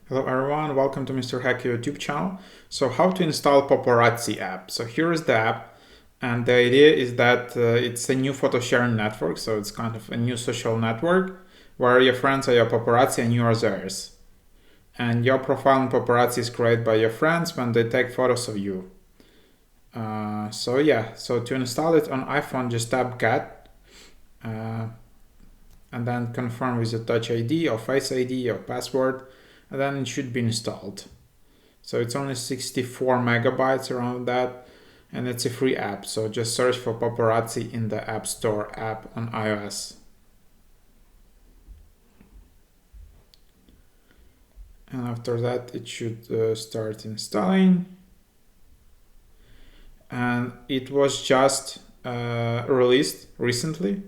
Hello everyone, welcome to Mr. Hack YouTube channel. So how to install Poparazzi app. So here is the app, and the idea is that it's a new photo sharing network, so it's kind of a new social network where your friends are your paparazzi and you are theirs. And your profile in Poparazzi is created by your friends when they take photos of you. So to install it on iPhone, just tap Get, and then confirm with your Touch ID or Face ID or password, and then it should be installed. So it's only 64 megabytes around that, and it's a free app. So just search for Poparazzi in the App Store app on iOS. And after that, it should start installing. And it was just released recently.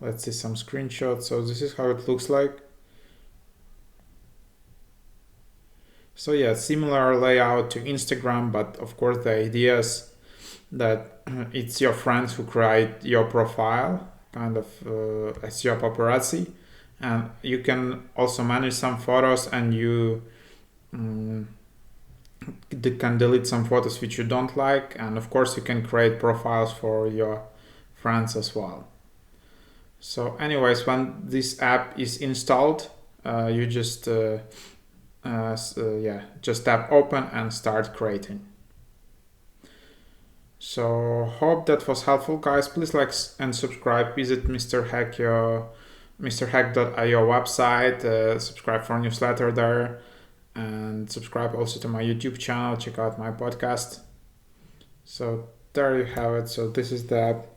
Let's see some screenshots. So this is how it looks like. So yeah, similar layout to Instagram, but of course the idea is that it's your friends who create your profile, kind of as your paparazzi, and you can also manage some photos, and you can delete some photos which you don't like, and of course you can create profiles for your friends as well. So anyways, when this app is installed, you just tap open and start creating. So hope that was helpful, guys. Please like and subscribe. Visit MrHack.io website. Subscribe for newsletter there, and subscribe also to my YouTube channel. Check out my podcast. So there you have it. So this is the app.